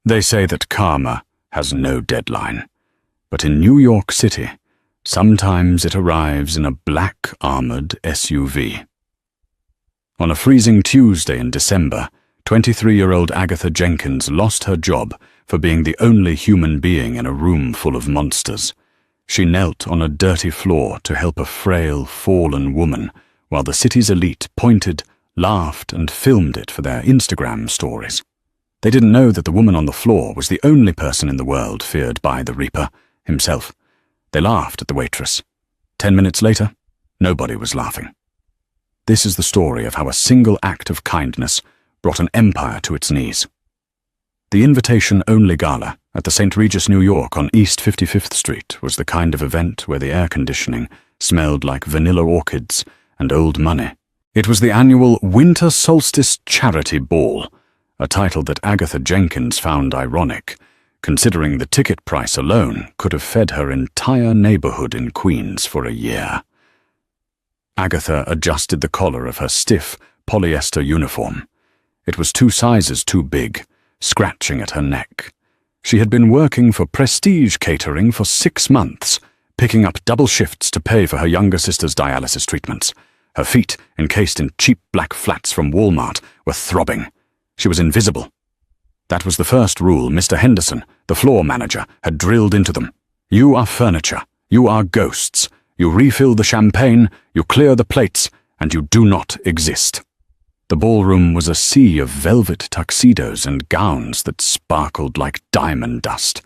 They say that karma has no deadline, but in New York City, sometimes it arrives in a black armored SUV. On a freezing Tuesday in December, 23-year-old Agatha Jenkins lost her job for being the only human being in a room full of monsters. She knelt on a dirty floor to help a frail, fallen woman while the city's elite pointed, laughed, and filmed it for their Instagram stories. They didn't know that the woman on the floor was the only person in the world feared by the Reaper himself. They laughed at the waitress. 10 minutes later, nobody was laughing. This is the story of how a single act of kindness brought an empire to its knees. The invitation-only gala at the St. Regis, New York on East 55th Street was the kind of event where the air conditioning smelled like vanilla orchids and old money. It was the annual Winter Solstice Charity Ball, a title that Agatha Jenkins found ironic, considering the ticket price alone could have fed her entire neighborhood in Queens for a year. Agatha adjusted the collar of her stiff polyester uniform. It was 2 sizes too big, scratching at her neck. She had been working for Prestige Catering for 6 months, picking up double shifts to pay for her younger sister's dialysis treatments. Her feet, encased in cheap black flats from Walmart, were throbbing. She was invisible. That was the first rule Mr. Henderson, the floor manager, had drilled into them. You are furniture. You are ghosts. You refill the champagne, you clear the plates, and you do not exist. The ballroom was a sea of velvet tuxedos and gowns that sparkled like diamond dust.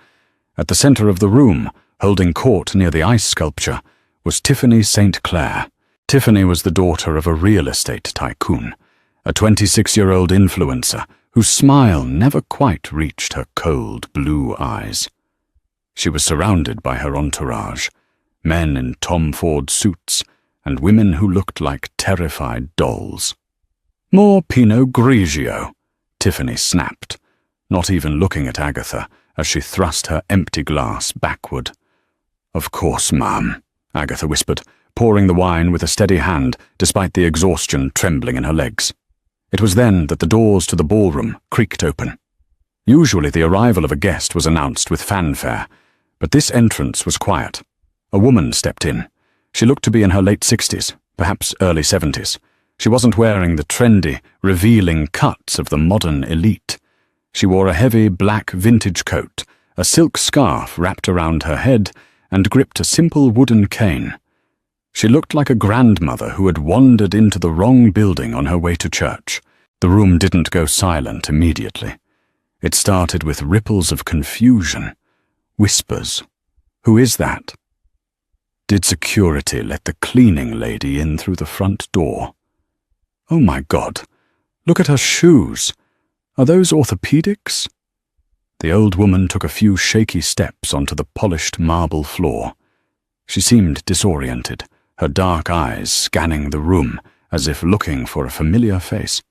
At the center of the room, holding court near the ice sculpture, was Tiffany St. Clair. Tiffany was the daughter of a real estate tycoon, a 26-year-old influencer whose smile never quite reached her cold blue eyes. She was surrounded by her entourage, men in Tom Ford suits and women who looked like terrified dolls. More Pinot Grigio, Tiffany snapped, not even looking at Agatha as she thrust her empty glass backward. Of course, ma'am, Agatha whispered, pouring the wine with a steady hand despite the exhaustion trembling in her legs. It was then that the doors to the ballroom creaked open. Usually the arrival of a guest was announced with fanfare, but this entrance was quiet. A woman stepped in. She looked to be in her late 60s, perhaps early 70s. She wasn't wearing the trendy, revealing cuts of the modern elite. She wore a heavy black vintage coat, a silk scarf wrapped around her head, and gripped a simple wooden cane. She looked like a grandmother who had wandered into the wrong building on her way to church. The room didn't go silent immediately. It started with ripples of confusion, whispers. Who is that? Did security let the cleaning lady in through the front door? Oh my God, look at her shoes. Are those orthopedics? The old woman took a few shaky steps onto the polished marble floor. She seemed disoriented, her dark eyes scanning the room as if looking for a familiar face.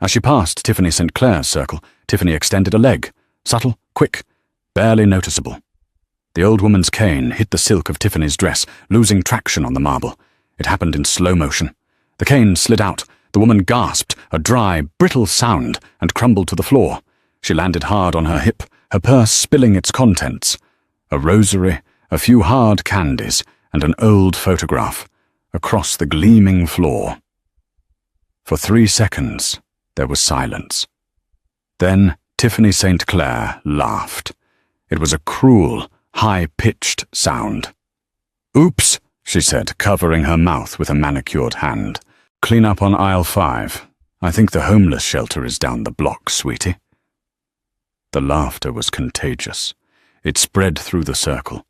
As she passed Tiffany St. Clair's circle, Tiffany extended a leg, subtle, quick, barely noticeable. The old woman's cane hit the silk of Tiffany's dress, losing traction on the marble. It happened in slow motion. The cane slid out. The woman gasped, a dry, brittle sound, and crumbled to the floor. She landed hard on her hip, her purse spilling its contents. A rosary, a few hard candies, and an old photograph, across the gleaming floor. For 3 seconds, there was silence. Then Tiffany St. Clair laughed. It was a cruel, high-pitched sound. "Oops," she said, covering her mouth with a manicured hand. "Clean up on aisle 5. I think the homeless shelter is down the block, sweetie." The laughter was contagious. It spread through the circle.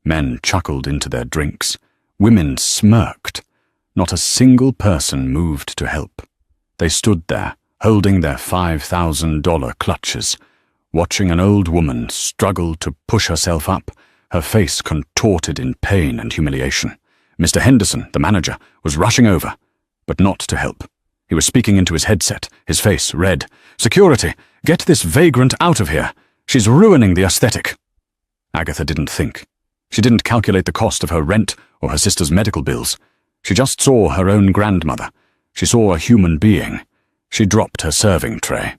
Men chuckled into their drinks. Women smirked. Not a single person moved to help. They stood there, holding their $5,000 clutches, watching an old woman struggle to push herself up, her face contorted in pain and humiliation. Mr. Henderson, the manager, was rushing over, but not to help. He was speaking into his headset, his face red. "Security, get this vagrant out of here. She's ruining the aesthetic." Agatha didn't think. She didn't calculate the cost of her rent or her sister's medical bills. She just saw her own grandmother. She saw a human being. She dropped her serving tray.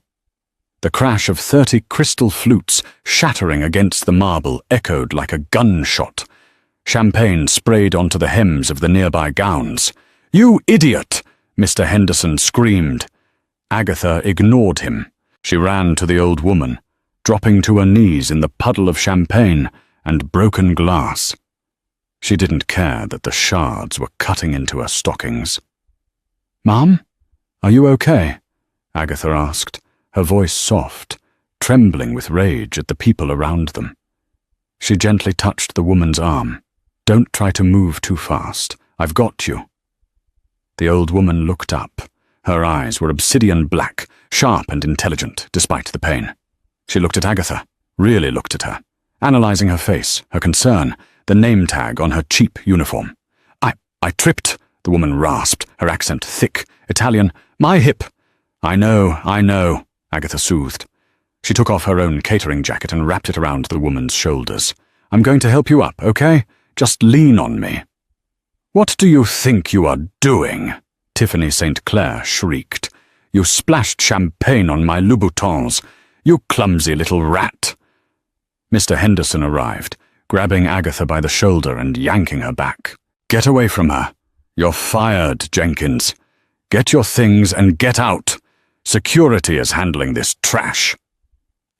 The crash of 30 crystal flutes shattering against the marble echoed like a gunshot. Champagne sprayed onto the hems of the nearby gowns. "You idiot!" Mr. Henderson screamed. Agatha ignored him. She ran to the old woman, dropping to her knees in the puddle of champagne and broken glass. She didn't care that the shards were cutting into her stockings. "Mum, are you okay?" Agatha asked, her voice soft, trembling with rage at the people around them. She gently touched the woman's arm. "Don't try to move too fast. I've got you." The old woman looked up. Her eyes were obsidian black, sharp and intelligent, despite the pain. She looked at Agatha, really looked at her, analyzing her face, her concern, the name tag on her cheap uniform. I tripped," the woman rasped, her accent thick, Italian. "My hip." I know, Agatha soothed. She took off her own catering jacket and wrapped it around the woman's shoulders. "I'm going to help you up, okay? Just lean on me." "What do you think you are doing?" Tiffany St. Clair shrieked. "You splashed champagne on my Louboutins. You clumsy little rat." Mr. Henderson arrived, grabbing Agatha by the shoulder and yanking her back. "Get away from her. You're fired, Jenkins. Get your things and get out. Security is handling this trash."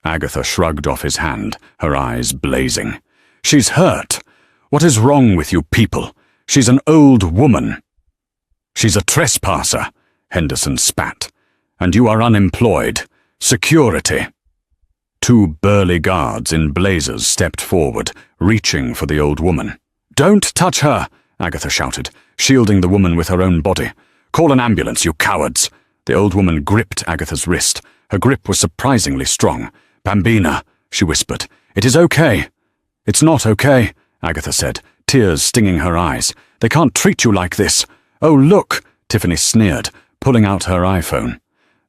Agatha shrugged off his hand, her eyes blazing. "She's hurt. What is wrong with you people? She's an old woman." "She's a trespasser," Henderson spat. "And you are unemployed. Security." Two burly guards in blazers stepped forward, reaching for the old woman. "Don't touch her," Agatha shouted, shielding the woman with her own body. "Call an ambulance, you cowards." The old woman gripped Agatha's wrist. Her grip was surprisingly strong. "Bambina," she whispered. "It is okay." "It's not okay," Agatha said, tears stinging her eyes. "They can't treat you like this." "Oh, look," Tiffany sneered, pulling out her iPhone.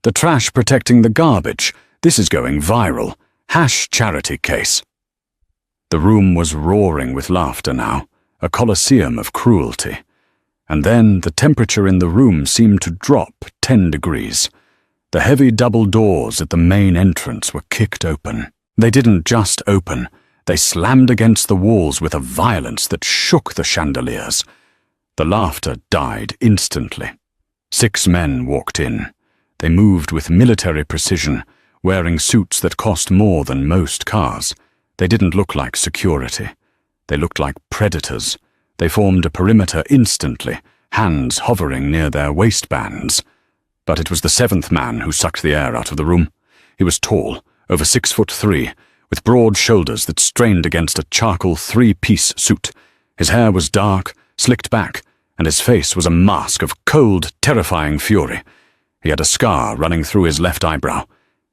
"The trash protecting the garbage. This is going viral. #charity case." The room was roaring with laughter now, a coliseum of cruelty. And then the temperature in the room seemed to drop 10 degrees. The heavy double doors at the main entrance were kicked open. They didn't just open, they slammed against the walls with a violence that shook the chandeliers. The laughter died instantly. 6 men walked in. They moved with military precision, wearing suits that cost more than most cars. They didn't look like security. They looked like predators. They formed a perimeter instantly, hands hovering near their waistbands. But it was the 7th man who sucked the air out of the room. He was tall, over 6'3", with broad shoulders that strained against a charcoal 3-piece suit. His hair was dark, slicked back, and his face was a mask of cold, terrifying fury. He had a scar running through his left eyebrow.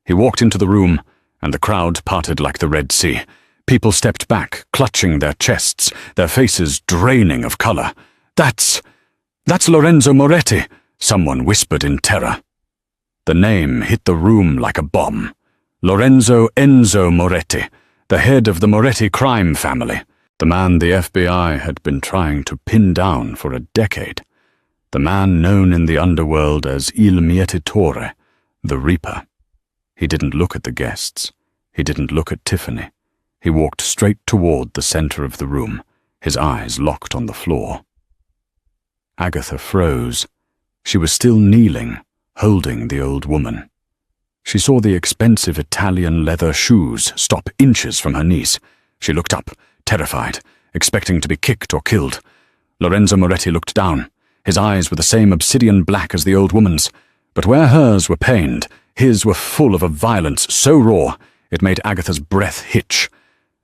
He walked into the room, and the crowd parted like the Red Sea. People stepped back, clutching their chests, their faces draining of color. That's Lorenzo Moretti," someone whispered in terror. The name hit the room like a bomb. Lorenzo Enzo Moretti, the head of the Moretti crime family, the man the FBI had been trying to pin down for a decade, the man known in the underworld as Il Mietatore, the Reaper. He didn't look at the guests. He didn't look at Tiffany. He walked straight toward the center of the room, his eyes locked on the floor. Agatha froze. She was still kneeling, holding the old woman. She saw the expensive Italian leather shoes stop inches from her knees. She looked up, terrified, expecting to be kicked or killed. Lorenzo Moretti looked down. His eyes were the same obsidian black as the old woman's, but where hers were pained, his were full of a violence so raw it made Agatha's breath hitch.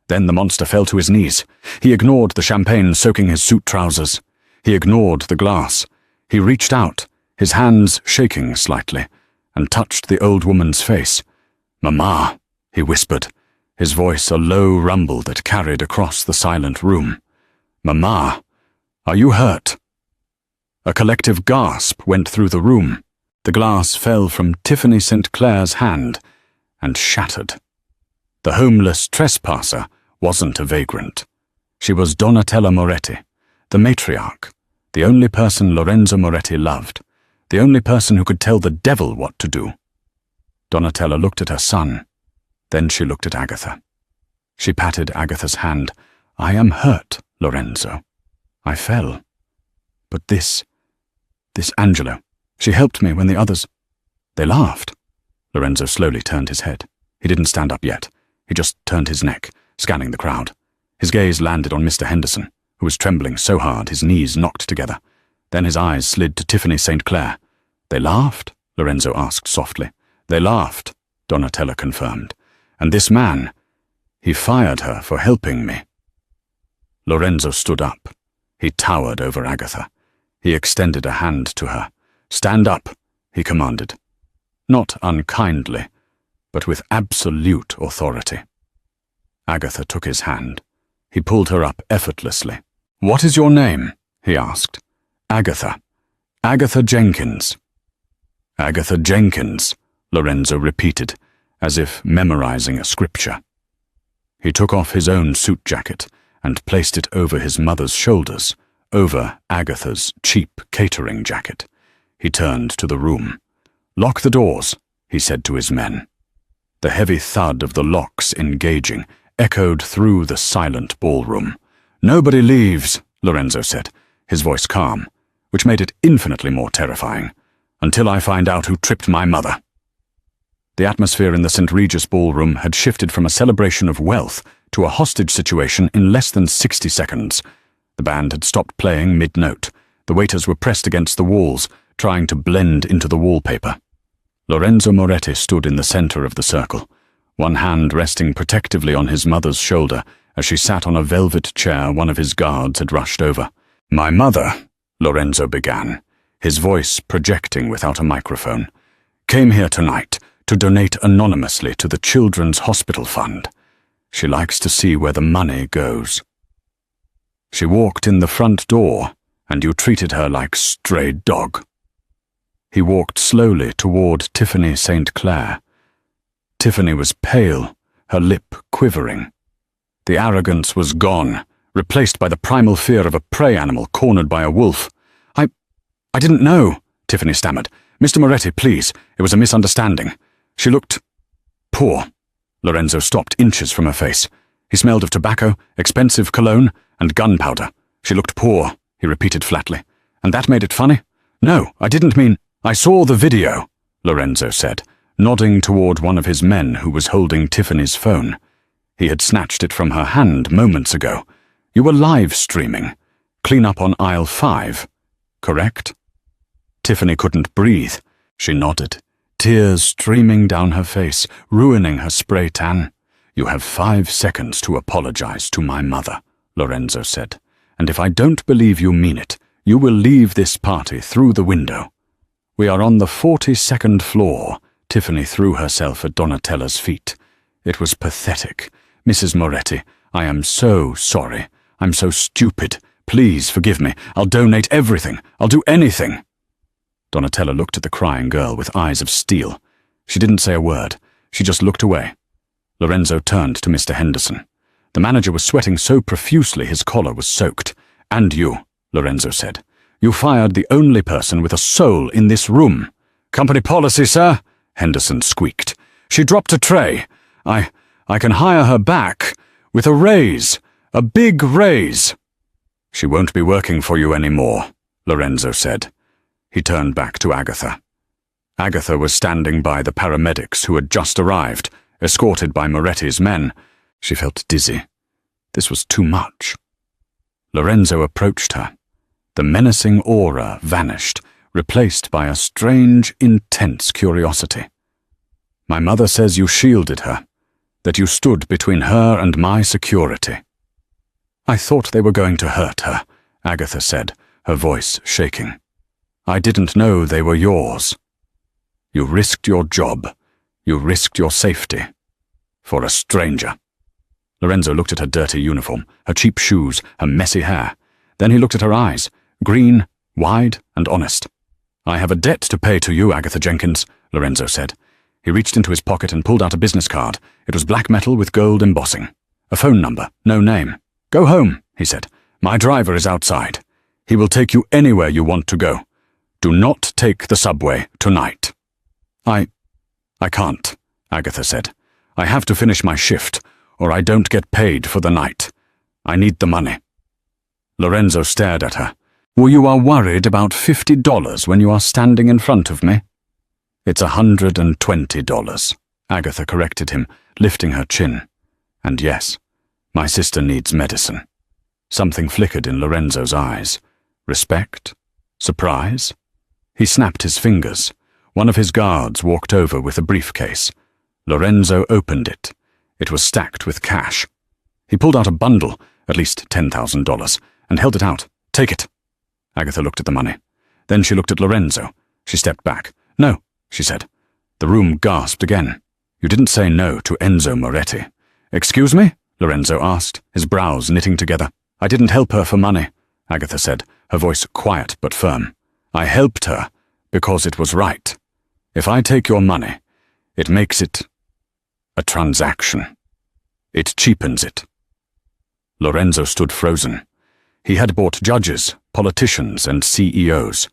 Then the monster fell to his knees. He ignored the champagne soaking his suit trousers. He ignored the glass. He reached out, his hands shaking slightly, and touched the old woman's face. "Mama," he whispered, his voice a low rumble that carried across the silent room. "Mama, are you hurt?" A collective gasp went through the room. The glass fell from Tiffany St. Clair's hand and shattered. The homeless trespasser wasn't a vagrant. She was Donatella Moretti, the matriarch, the only person Lorenzo Moretti loved, the only person who could tell the devil what to do. Donatella looked at her son. Then she looked at Agatha. She patted Agatha's hand. "I am hurt, Lorenzo. I fell. But this Angelo, she helped me when the others—" They laughed. Lorenzo slowly turned his head. He didn't stand up yet. He just turned his neck, scanning the crowd. His gaze landed on Mr. Henderson, who was trembling so hard his knees knocked together. Then his eyes slid to Tiffany St. Clair. "They laughed?" Lorenzo asked softly. "They laughed," Donatella confirmed. "And this man, he fired her for helping me." Lorenzo stood up. He towered over Agatha. He extended a hand to her. "Stand up," he commanded. Not unkindly, but with absolute authority. Agatha took his hand. He pulled her up effortlessly. "What is your name?" he asked. "Agatha. Agatha Jenkins." "Agatha Jenkins," Lorenzo repeated, as if memorizing a scripture. He took off his own suit jacket and placed it over his mother's shoulders, over Agatha's cheap catering jacket. He turned to the room. "Lock the doors," he said to his men. The heavy thud of the locks engaging echoed through the silent ballroom. "Nobody leaves," Lorenzo said, his voice calm, which made it infinitely more terrifying, "until I find out who tripped my mother." The atmosphere in the St. Regis ballroom had shifted from a celebration of wealth to a hostage situation in less than 60 seconds. The band had stopped playing mid-note. The waiters were pressed against the walls, trying to blend into the wallpaper. Lorenzo Moretti stood in the center of the circle, one hand resting protectively on his mother's shoulder as she sat on a velvet chair one of his guards had rushed over. "My mother," Lorenzo began, his voice projecting without a microphone, "came here tonight to donate anonymously to the Children's Hospital Fund. She likes to see where the money goes. She walked in the front door, and you treated her like stray dog." He walked slowly toward Tiffany St. Clair. Tiffany was pale, her lip quivering. The arrogance was gone, replaced by the primal fear of a prey animal cornered by a wolf. I didn't know," Tiffany stammered. "Mr. Moretti, please, it was a misunderstanding. She looked poor." Lorenzo stopped inches from her face. He smelled of tobacco, expensive cologne, and gunpowder. "She looked poor," he repeated flatly. "And that made it funny?" "No, I didn't mean—" "I saw the video," Lorenzo said, nodding toward one of his men who was holding Tiffany's phone. He had snatched it from her hand moments ago. "You were live streaming. Clean up on aisle 5, correct?" Tiffany couldn't breathe. She nodded, tears streaming down her face, ruining her spray tan. "You have 5 seconds to apologize to my mother," Lorenzo said. "And if I don't believe you mean it, you will leave this party through the window." "We are on the 42nd floor," Tiffany threw herself at Donatella's feet. It was pathetic. "Mrs. Moretti, I am so sorry. I'm so stupid. Please forgive me. I'll donate everything. I'll do anything." Donatella looked at the crying girl with eyes of steel. She didn't say a word. She just looked away. Lorenzo turned to Mr. Henderson. The manager was sweating so profusely his collar was soaked. "And you," Lorenzo said. "You fired the only person with a soul in this room." "Company policy, sir," Henderson squeaked. "She dropped a tray. I can hire her back with a raise, a big raise." "She won't be working for you anymore," Lorenzo said. He turned back to Agatha. Agatha was standing by the paramedics who had just arrived, escorted by Moretti's men. She felt dizzy. This was too much. Lorenzo approached her. The menacing aura vanished, replaced by a strange, intense curiosity. "My mother says you shielded her, that you stood between her and my security." "I thought they were going to hurt her," Agatha said, her voice shaking. "I didn't know they were yours. You risked your job. You risked your safety. For a stranger." Lorenzo looked at her dirty uniform, her cheap shoes, her messy hair. Then he looked at her eyes, green, wide, and honest. "I have a debt to pay to you, Agatha Jenkins," Lorenzo said. He reached into his pocket and pulled out a business card. It was black metal with gold embossing. A phone number, no name. "Go home," he said. "My driver is outside. He will take you anywhere you want to go. Do not take the subway tonight." I can't, Agatha said. I have to finish my shift, or I don't get paid for the night. I need the money. Lorenzo stared at her. Well, you are worried about $50 when you are standing in front of me? It's $120, Agatha corrected him, lifting her chin. And yes, my sister needs medicine. Something flickered in Lorenzo's eyes. Respect? Surprise? He snapped his fingers. One of his guards walked over with a briefcase. Lorenzo opened it. It was stacked with cash. He pulled out a bundle, at least $10,000, and held it out. Take it. Agatha looked at the money. Then she looked at Lorenzo. She stepped back. No, she said. The room gasped again. You didn't say no to Enzo Moretti. Excuse me? Lorenzo asked, his brows knitting together. I didn't help her for money, Agatha said, her voice quiet but firm. I helped her because it was right. If I take your money, it makes it a transaction. It cheapens it. Lorenzo stood frozen. He had bought judges, politicians, and CEOs.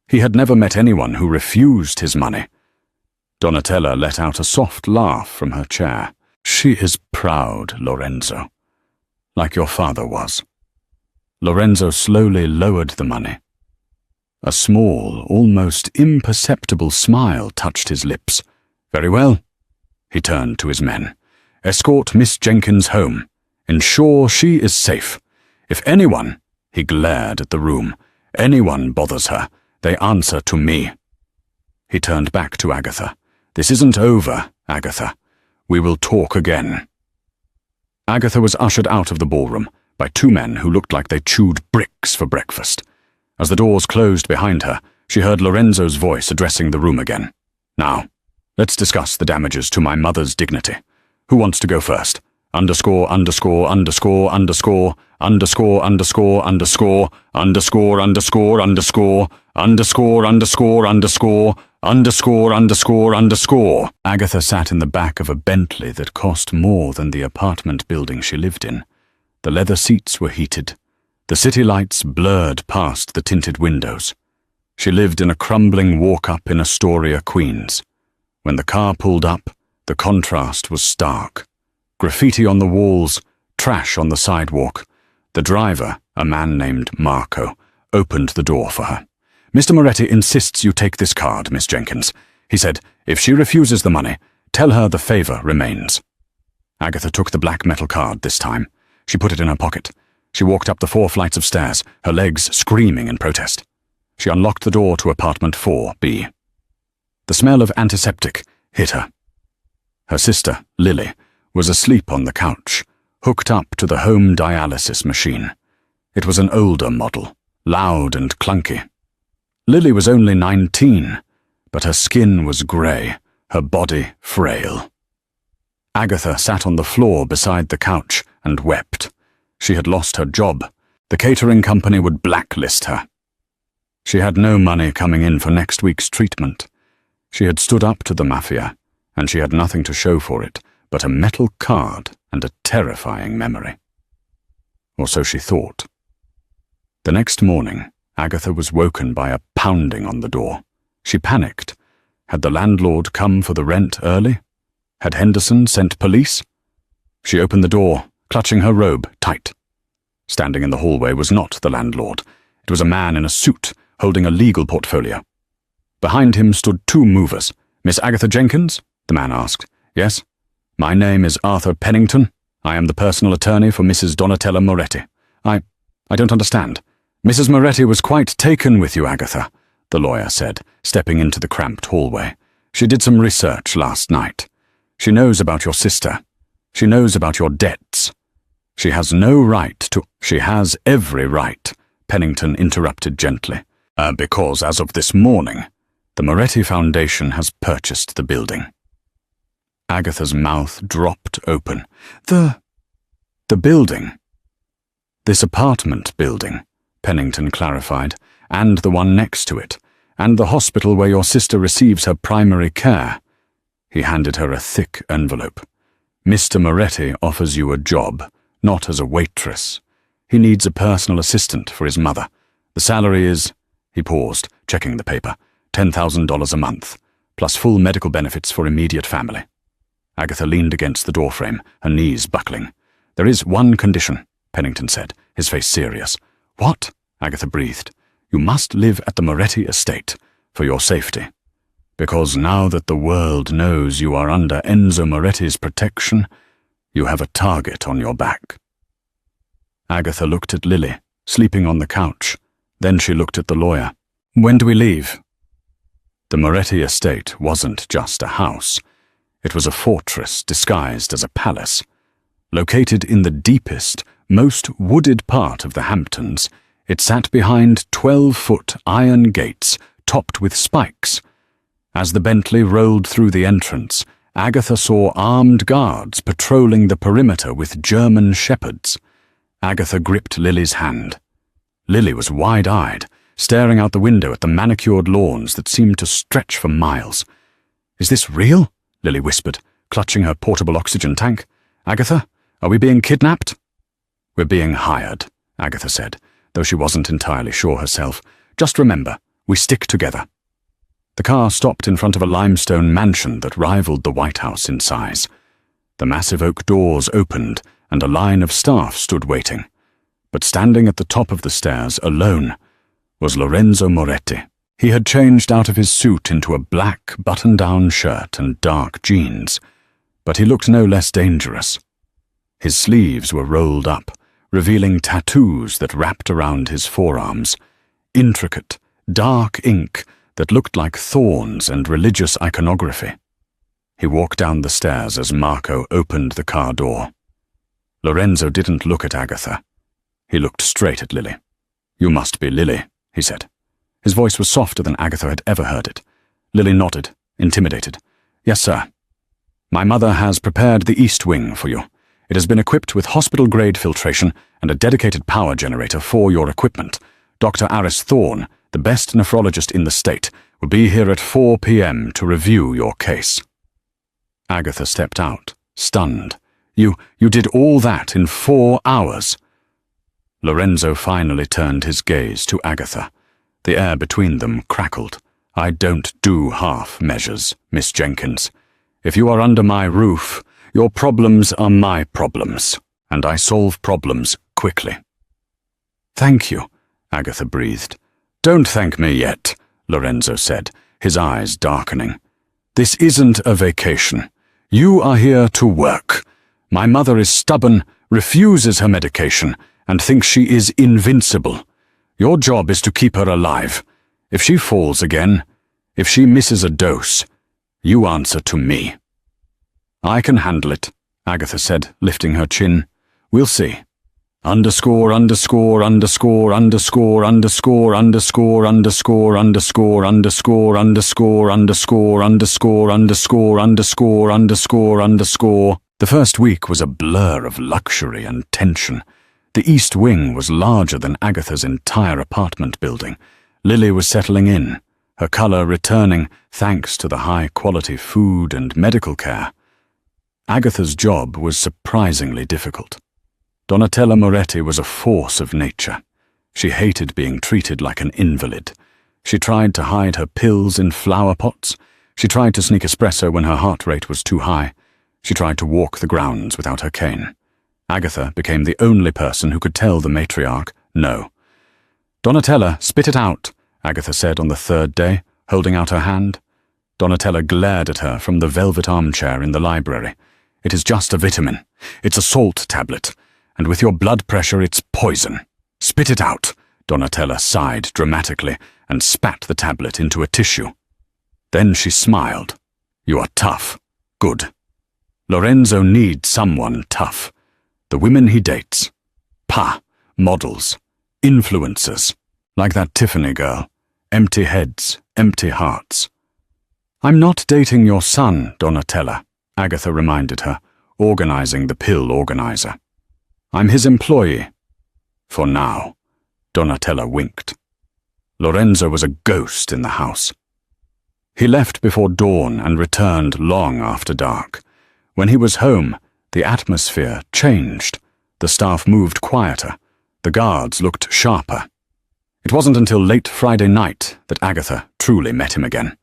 He had never met anyone who refused his money. Donatella let out a soft laugh from her chair. She is proud, Lorenzo. Like your father was. Lorenzo slowly lowered the money. A small, almost imperceptible smile touched his lips. Very well. He turned to his men. Escort Miss Jenkins home. Ensure she is safe. If anyone, he glared at the room, anyone bothers her, they answer to me. He turned back to Agatha. This isn't over, Agatha. We will talk again. Agatha was ushered out of the ballroom by two men who looked like they chewed bricks for breakfast. As the doors closed behind her, she heard Lorenzo's voice addressing the room again. Now, let's discuss the damages to my mother's dignity. Who wants to go first? Underscore, underscore, underscore, underscore, underscore, underscore, underscore, underscore, underscore, underscore, underscore, underscore, underscore, underscore, underscore, underscore. Agatha sat in the back of a Bentley that cost more than the apartment building she lived in. The leather seats were heated. The city lights blurred past the tinted windows. She lived in a crumbling walk-up in Astoria, Queens. When the car pulled up, the contrast was stark. Graffiti on the walls, trash on the sidewalk. The driver, a man named Marco, opened the door for her. Mr. Moretti insists you take this card, Miss Jenkins. He said, if she refuses the money, tell her the favor remains. Agatha took the black metal card this time. She put it in her pocket. She walked up the 4 flights of stairs, her legs screaming in protest. She unlocked the door to apartment 4B. The smell of antiseptic hit her. Her sister, Lily, was asleep on the couch, hooked up to the home dialysis machine. It was an older model, loud and clunky. Lily was only 19, but her skin was grey, her body frail. Agatha sat on the floor beside the couch and wept. She had lost her job. The catering company would blacklist her. She had no money coming in for next week's treatment. She had stood up to the Mafia, and she had nothing to show for it but a metal card and a terrifying memory. Or so she thought. The next morning, Agatha was woken by a pounding on the door. She panicked. Had the landlord come for the rent early? Had Henderson sent police? She opened the door, clutching her robe tight. Standing in the hallway was not the landlord. It was a man in a suit, holding a legal portfolio. Behind him stood 2 movers. Miss Agatha Jenkins? The man asked. Yes. My name is Arthur Pennington. I am the personal attorney for Mrs. Donatella Moretti. I don't understand. Mrs. Moretti was quite taken with you, Agatha, the lawyer said, stepping into the cramped hallway. She did some research last night. She knows about your sister. She knows about your debts. She has no right to— She has every right, Pennington interrupted gently, because as of this morning, the Moretti Foundation has purchased the building. Agatha's mouth dropped open. The building. This apartment building, Pennington clarified, and the one next to it, and the hospital where your sister receives her primary care. He handed her a thick envelope. Mr. Moretti offers you a job, not as a waitress. He needs a personal assistant for his mother. The salary is— He paused, checking the paper. $10,000 a month, plus full medical benefits for immediate family. Agatha leaned against the doorframe, her knees buckling. "There is one condition," Pennington said, his face serious. "What?" Agatha breathed. "You must live at the Moretti estate, for your safety. Because now that the world knows you are under Enzo Moretti's protection, you have a target on your back." Agatha looked at Lily, sleeping on the couch. Then she looked at the lawyer. "When do we leave?" The Moretti estate wasn't just a house. It was a fortress disguised as a palace. Located in the deepest, most wooded part of the Hamptons, it sat behind 12-foot iron gates topped with spikes. As the Bentley rolled through the entrance, Agatha saw armed guards patrolling the perimeter with German shepherds. Agatha gripped Lily's hand. Lily was wide-eyed, staring out the window at the manicured lawns that seemed to stretch for miles. "Is this real?" Lily whispered, clutching her portable oxygen tank. "Agatha, are we being kidnapped?" "We're being hired," Agatha said, though she wasn't entirely sure herself. "Just remember, we stick together." The car stopped in front of a limestone mansion that rivaled the White House in size. The massive oak doors opened, and a line of staff stood waiting. But standing at the top of the stairs, alone, was Lorenzo Moretti. He had changed out of his suit into a black button-down shirt and dark jeans, but he looked no less dangerous. His sleeves were rolled up, revealing tattoos that wrapped around his forearms, intricate, dark ink that looked like thorns and religious iconography. He walked down the stairs as Marco opened the car door. Lorenzo didn't look at Agatha. He looked straight at Lily. "You must be Lily," he said. His voice was softer than Agatha had ever heard it. Lily nodded, intimidated. "Yes, sir. My mother has prepared the East Wing for you. It has been equipped with hospital-grade filtration and a dedicated power generator for your equipment. Dr. Aris Thorne, the best nephrologist in the state, will be here at 4 p.m. to review your case." Agatha stepped out, stunned. You did all that in 4 hours?" Lorenzo finally turned his gaze to Agatha. The air between them crackled. "I don't do half measures, Miss Jenkins. If you are under my roof, your problems are my problems, and I solve problems quickly." "Thank you," Agatha breathed. "Don't thank me yet," Lorenzo said, his eyes darkening. "This isn't a vacation. You are here to work. My mother is stubborn, refuses her medication, and thinks she is invincible. Your job is to keep her alive. If she falls again, if she misses a dose, you answer to me." "I can handle it," Agatha said, lifting her chin. "We'll see. Underscore, underscore, underscore, underscore, underscore, underscore, underscore, underscore, underscore, underscore, underscore, underscore, underscore, underscore, underscore, underscore. The first week was a blur of luxury and tension. The East Wing was larger than Agatha's entire apartment building. Lily was settling in, her color returning thanks to the high-quality food and medical care. Agatha's job was surprisingly difficult. Donatella Moretti was a force of nature. She hated being treated like an invalid. She tried to hide her pills in flower pots. She tried to sneak espresso when her heart rate was too high. She tried to walk the grounds without her cane. Agatha became the only person who could tell the matriarch no. "Donatella, spit it out," Agatha said on the third day, holding out her hand. Donatella glared at her from the velvet armchair in the library. "It is just a vitamin. It's a salt tablet. And with your blood pressure, it's poison. Spit it out." Donatella sighed dramatically and spat the tablet into a tissue. Then she smiled. "You are tough. Good. Lorenzo needs someone tough. The women he dates. Models. Influencers. Like that Tiffany girl. Empty heads, empty hearts." "I'm not dating your son, Donatella," Agatha reminded her, organizing the pill organizer. "I'm his employee." "For now." Donatella winked. Lorenzo was a ghost in the house. He left before dawn and returned long after dark. When he was home, the atmosphere changed. The staff moved quieter. The guards looked sharper. It wasn't until late Friday night that Agatha truly met him again.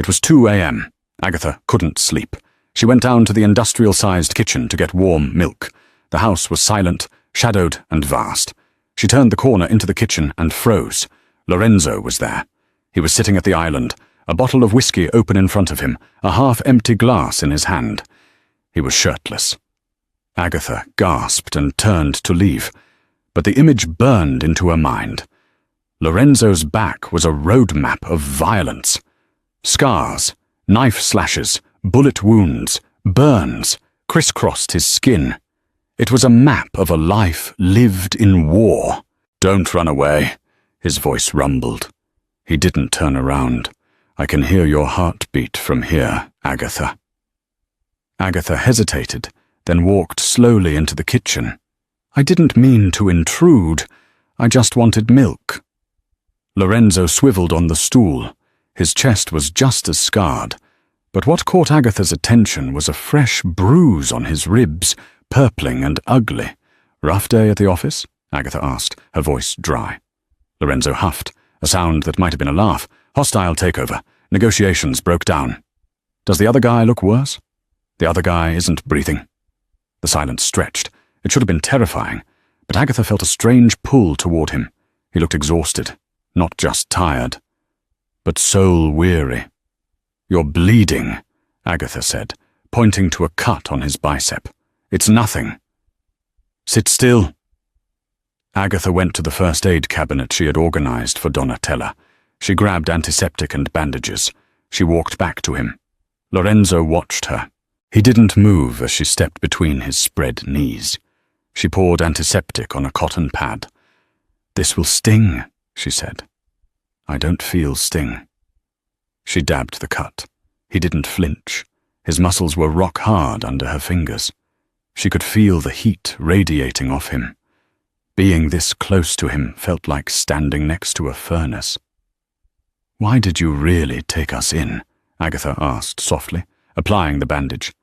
It was 2 a.m. Agatha couldn't sleep. She went down to the industrial-sized kitchen to get warm milk. The house was silent, shadowed, and vast. She turned the corner into the kitchen and froze. Lorenzo was there. He was sitting at the island, a bottle of whiskey open in front of him, a half-empty glass in his hand. He was shirtless. Agatha gasped and turned to leave, but the image burned into her mind. Lorenzo's back was a roadmap of violence. Scars, knife slashes, bullet wounds, burns crisscrossed his skin. It was a map of a life lived in war. "Don't run away," his voice rumbled. He didn't turn around. "I can hear your heartbeat from here, Agatha." Agatha hesitated, then walked slowly into the kitchen. "I didn't mean to intrude. I just wanted milk." Lorenzo swiveled on the stool. His chest was just as scarred, but what caught Agatha's attention was a fresh bruise on his ribs, purpling and ugly. "Rough day at the office?" Agatha asked, her voice dry. Lorenzo huffed, a sound that might have been a laugh. "Hostile takeover. Negotiations broke down." "Does the other guy look worse?" "The other guy isn't breathing." The silence stretched. It should have been terrifying, but Agatha felt a strange pull toward him. He looked exhausted, not just tired, but soul-weary. "You're bleeding," Agatha said, pointing to a cut on his bicep. "It's nothing." "Sit still." Agatha went to the first aid cabinet she had organized for Donatella. She grabbed antiseptic and bandages. She walked back to him. Lorenzo watched her. He didn't move as she stepped between his spread knees. She poured antiseptic on a cotton pad. "This will sting," she said. "I don't feel sting." She dabbed the cut. He didn't flinch. His muscles were rock hard under her fingers. She could feel the heat radiating off him. Being this close to him felt like standing next to a furnace. "Why did you really take us in?" Agatha asked softly, applying the bandage.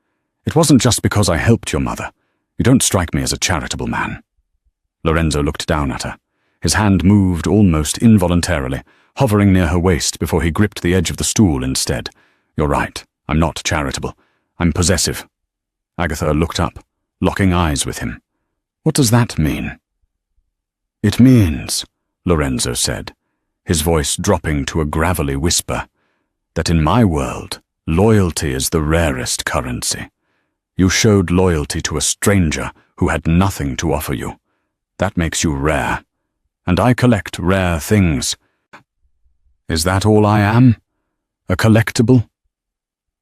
"It wasn't just because I helped your mother. You don't strike me as a charitable man." Lorenzo looked down at her. His hand moved almost involuntarily, hovering near her waist before he gripped the edge of the stool instead. "You're right. I'm not charitable. I'm possessive." Agatha looked up, locking eyes with him. "What does that mean?" "It means," Lorenzo said, his voice dropping to a gravelly whisper, "that in my world, loyalty is the rarest currency. You showed loyalty to a stranger who had nothing to offer you. That makes you rare. And I collect rare things. Is that all I am? A collectible?"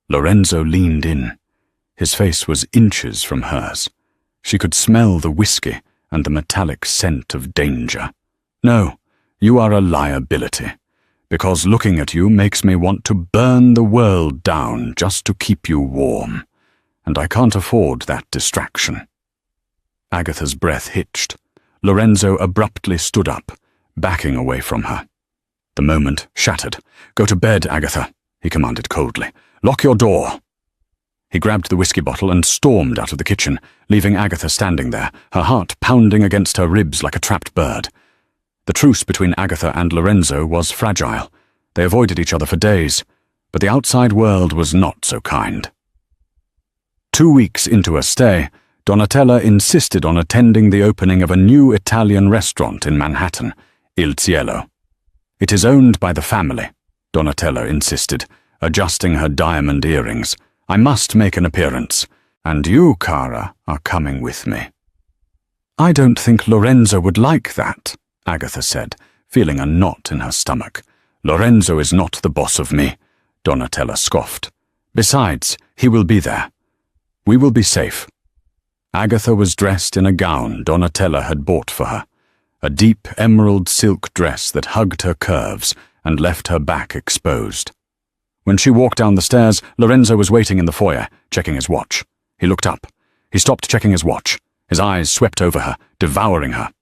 Lorenzo leaned in. His face was inches from hers. She could smell the whiskey and the metallic scent of danger. "No, you are a liability, because looking at you makes me want to burn the world down just to keep you warm, and I can't afford that distraction." Agatha's breath hitched. Lorenzo abruptly stood up, backing away from her. The moment shattered. "Go to bed, Agatha," he commanded coldly. "Lock your door." He grabbed the whiskey bottle and stormed out of the kitchen, leaving Agatha standing there, her heart pounding against her ribs like a trapped bird. The truce between Agatha and Lorenzo was fragile. They avoided each other for days, but the outside world was not so kind. 2 weeks into her stay, Donatella insisted on attending the opening of a new Italian restaurant in Manhattan, Il Cielo. "It is owned by the family," Donatella insisted, adjusting her diamond earrings. "I must make an appearance, and you, Cara, are coming with me." "I don't think Lorenzo would like that," Agatha said, feeling a knot in her stomach. "Lorenzo is not the boss of me," Donatella scoffed. "Besides, he will be there. We will be safe." Agatha was dressed in a gown Donatella had bought for her, a deep emerald silk dress that hugged her curves and left her back exposed. When she walked down the stairs, Lorenzo was waiting in the foyer, checking his watch. He looked up. He stopped checking his watch. His eyes swept over her, devouring her.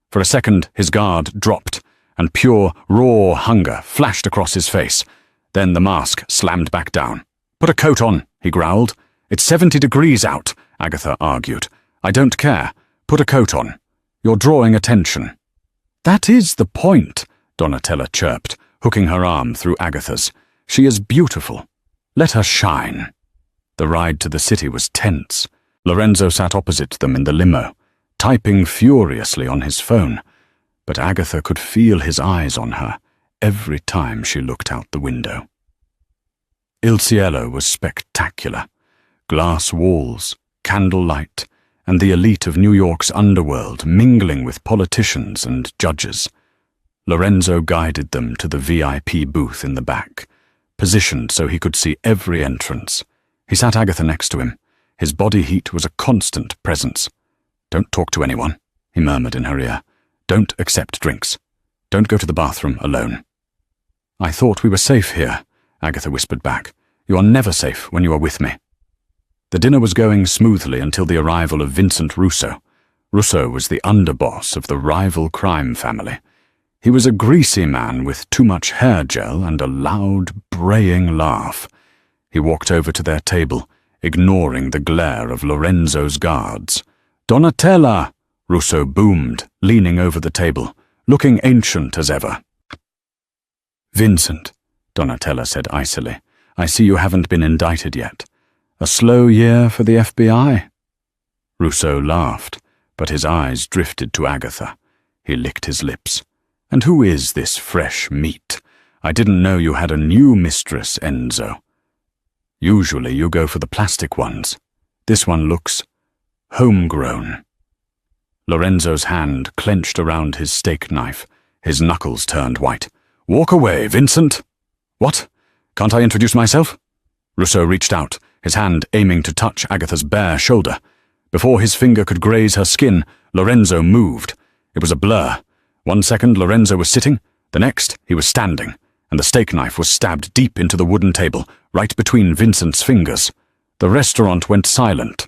For a second, his guard dropped, and pure, raw hunger flashed across his face. Then the mask slammed back down. "Put a coat on," he growled. "It's 70 degrees out," Agatha argued. "I don't care. Put a coat on. You're drawing attention." "That is the point," Donatella chirped, hooking her arm through Agatha's. She is beautiful. Let her shine. The ride to the city was tense. Lorenzo sat opposite them in the limo, typing furiously on his phone, but Agatha could feel his eyes on her every time she looked out the window. Il Cielo was spectacular. Glass walls, candlelight, and the elite of New York's underworld mingling with politicians and judges. Lorenzo guided them to the VIP booth in the back, positioned so he could see every entrance. He sat Agatha next to him. His body heat was a constant presence. "Don't talk to anyone," he murmured in her ear. "Don't accept drinks. Don't go to the bathroom alone." "I thought we were safe here," Agatha whispered back. "You are never safe when you are with me." The dinner was going smoothly until the arrival of Vincent Russo. Russo was the underboss of the rival crime family. He was a greasy man with too much hair gel and a loud, braying laugh. He walked over to their table, ignoring the glare of Lorenzo's guards. "Donatella!" Russo boomed, leaning over the table, looking ancient as ever. "Vincent," Donatella said icily, "I see you haven't been indicted yet. A slow year for the FBI?" Russo laughed, but his eyes drifted to Agatha. He licked his lips. "And who is this fresh meat? I didn't know you had a new mistress, Enzo. Usually you go for the plastic ones. This one looks homegrown." Lorenzo's hand clenched around his steak knife. His knuckles turned white. "Walk away, Vincent." "What? Can't I introduce myself?" Russo reached out, his hand aiming to touch Agatha's bare shoulder. Before his finger could graze her skin, Lorenzo moved. It was a blur. 1 second Lorenzo was sitting, the next he was standing, and the steak knife was stabbed deep into the wooden table, right between Vincent's fingers. The restaurant went silent.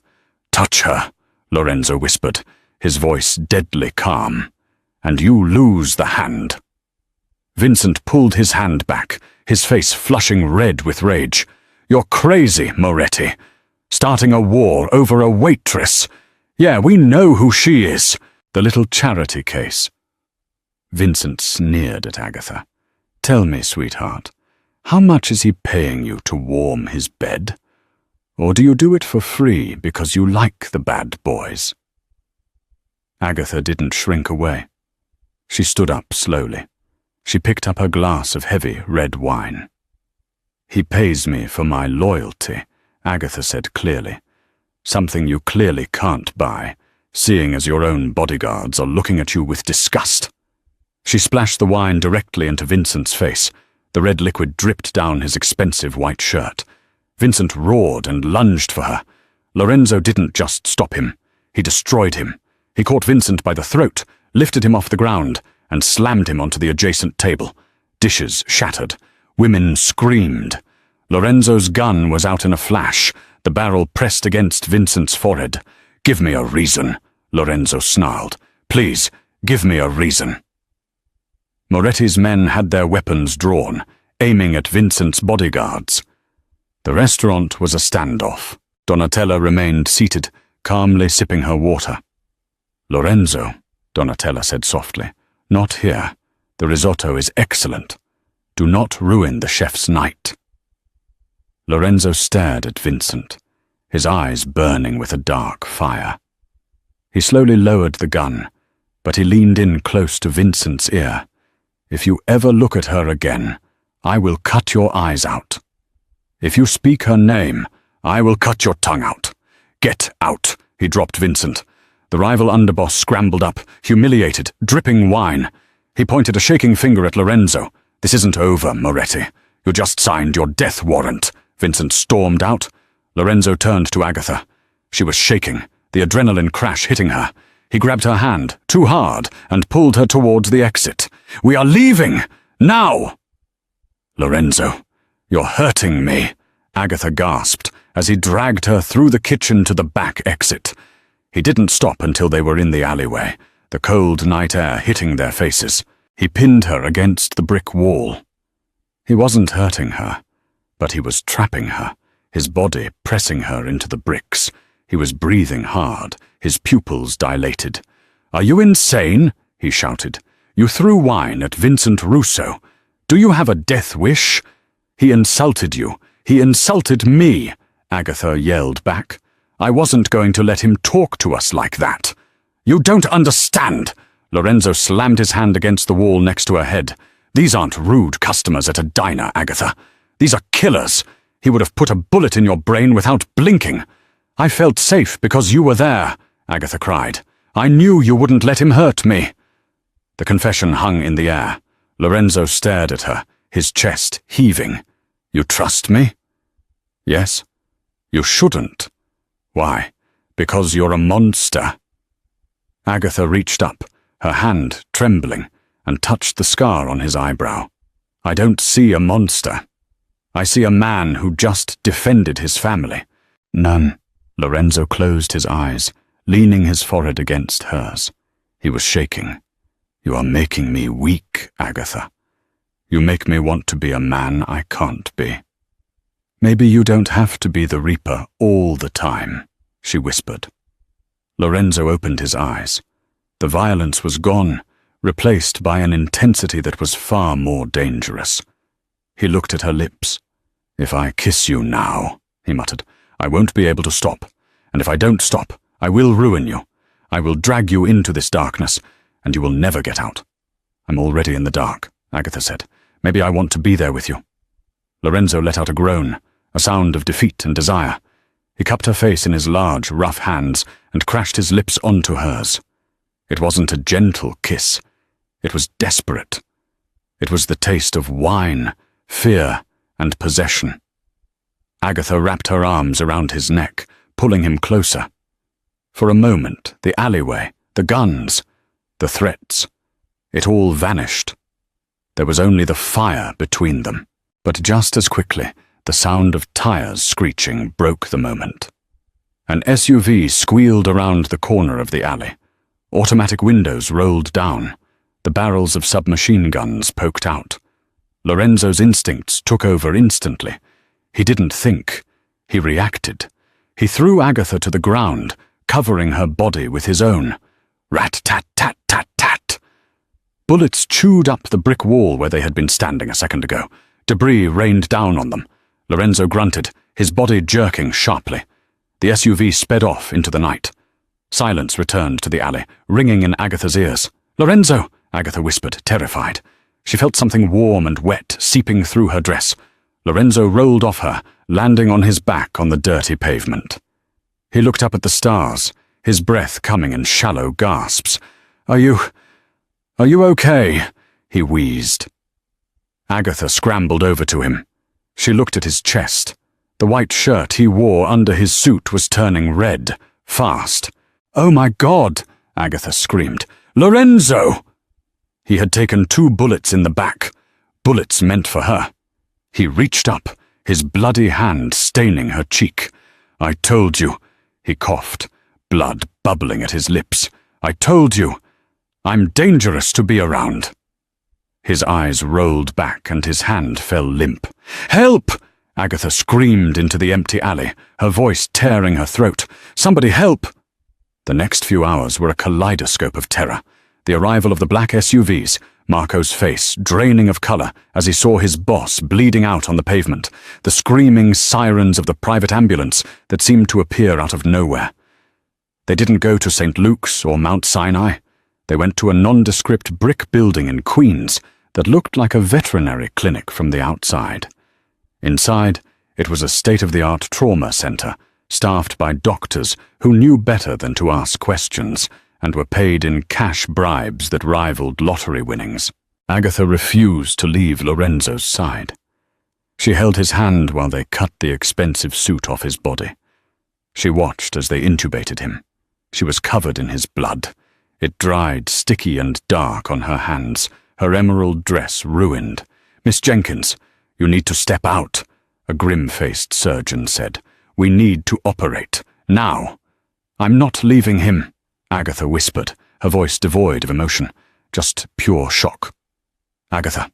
"Touch her," Lorenzo whispered, his voice deadly calm, "and you lose the hand." Vincent pulled his hand back, his face flushing red with rage. "You're crazy, Moretti. Starting a war over a waitress. Yeah, we know who she is. The little charity case." Vincent sneered at Agatha. "Tell me, sweetheart, how much is he paying you to warm his bed? Or do you do it for free because you like the bad boys?" Agatha didn't shrink away. She stood up slowly. She picked up her glass of heavy red wine. "He pays me for my loyalty," Agatha said clearly. "Something you clearly can't buy, seeing as your own bodyguards are looking at you with disgust." She splashed the wine directly into Vincent's face. The red liquid dripped down his expensive white shirt. Vincent roared and lunged for her. Lorenzo didn't just stop him. He destroyed him. He caught Vincent by the throat, lifted him off the ground, and slammed him onto the adjacent table. Dishes shattered. Women screamed. Lorenzo's gun was out in a flash, the barrel pressed against Vincent's forehead. "Give me a reason," Lorenzo snarled. "Please, give me a reason." Moretti's men had their weapons drawn, aiming at Vincent's bodyguards. The restaurant was a standoff. Donatella remained seated, calmly sipping her water. "Lorenzo," Donatella said softly, "not here. The risotto is excellent. Do not ruin the chef's night." Lorenzo stared at Vincent, his eyes burning with a dark fire. He slowly lowered the gun, but he leaned in close to Vincent's ear. "If you ever look at her again, I will cut your eyes out. If you speak her name, I will cut your tongue out. Get out," he dropped Vincent. The rival underboss scrambled up, humiliated, dripping wine. He pointed a shaking finger at Lorenzo. "This isn't over, Moretti. You just signed your death warrant." Vincent stormed out. Lorenzo turned to Agatha. She was shaking, the adrenaline crash hitting her. He grabbed her hand, too hard, and pulled her towards the exit. "We are leaving! Now!" "Lorenzo, you're hurting me," Agatha gasped as he dragged her through the kitchen to the back exit. He didn't stop until they were in the alleyway, the cold night air hitting their faces. He pinned her against the brick wall. He wasn't hurting her, but he was trapping her, his body pressing her into the bricks. He was breathing hard, his pupils dilated. "Are you insane?" he shouted. "You threw wine at Vincent Russo. Do you have a death wish?" He insulted you. He insulted me, Agatha yelled back. I wasn't going to let him talk to us like that. You don't understand. Lorenzo slammed his hand against the wall next to her head. These aren't rude customers at a diner, Agatha. These are killers. He would have put a bullet in your brain without blinking. I felt safe because you were there, Agatha cried. I knew you wouldn't let him hurt me. The confession hung in the air. Lorenzo stared at her, his chest heaving. You trust me? Yes. You shouldn't. Why? Because you're a monster. Agatha reached up, her hand trembling, and touched the scar on his eyebrow. I don't see a monster. I see a man who just defended his family. None. Lorenzo closed his eyes, leaning his forehead against hers. He was shaking. You are making me weak, Agatha. You make me want to be a man I can't be. Maybe you don't have to be the Reaper all the time, she whispered. Lorenzo opened his eyes. The violence was gone, replaced by an intensity that was far more dangerous. He looked at her lips. If I kiss you now, he muttered, I won't be able to stop. And if I don't stop, I will ruin you. I will drag you into this darkness, and you will never get out. I'm already in the dark, Agatha said. Maybe I want to be there with you. Lorenzo let out a groan, a sound of defeat and desire. He cupped her face in his large, rough hands and crashed his lips onto hers. It wasn't a gentle kiss. It was desperate. It was the taste of wine, fear, and possession. Agatha wrapped her arms around his neck, pulling him closer. For a moment, the alleyway, the guns, the threats, it all vanished. There was only the fire between them. But just as quickly, the sound of tires screeching broke the moment. An SUV squealed around the corner of the alley. Automatic windows rolled down. The barrels of submachine guns poked out. Lorenzo's instincts took over instantly. He didn't think. He reacted. He threw Agatha to the ground, covering her body with his own. Rat-tat-tat-tat-tat. Bullets chewed up the brick wall where they had been standing a second ago. Debris rained down on them. Lorenzo grunted, his body jerking sharply. The SUV sped off into the night. Silence returned to the alley, ringing in Agatha's ears. Lorenzo! Agatha whispered, terrified. She felt something warm and wet seeping through her dress. Lorenzo rolled off her, landing on his back on the dirty pavement. He looked up at the stars, his breath coming in shallow gasps. Are you okay? He wheezed. Agatha scrambled over to him. She looked at his chest. The white shirt he wore under his suit was turning red, fast. Oh my God! Agatha screamed. Lorenzo! He had taken 2 bullets in the back, bullets meant for her. He reached up, his bloody hand staining her cheek. I told you, he coughed, blood bubbling at his lips. I told you, I'm dangerous to be around. His eyes rolled back and his hand fell limp. Help! Agatha screamed into the empty alley, her voice tearing her throat. Somebody help! The next few hours were a kaleidoscope of terror. The arrival of the black SUVs, Marco's face draining of color as he saw his boss bleeding out on the pavement, the screaming sirens of the private ambulance that seemed to appear out of nowhere. They didn't go to St. Luke's or Mount Sinai. They went to a nondescript brick building in Queens that looked like a veterinary clinic from the outside. Inside, it was a state-of-the-art trauma center, staffed by doctors who knew better than to ask questions and were paid in cash bribes that rivaled lottery winnings. Agatha refused to leave Lorenzo's side. She held his hand while they cut the expensive suit off his body. She watched as they intubated him. She was covered in his blood. It dried sticky and dark on her hands, her emerald dress ruined. Miss Jenkins, you need to step out, a grim-faced surgeon said. We need to operate, now. I'm not leaving him, Agatha whispered, her voice devoid of emotion, just pure shock. Agatha.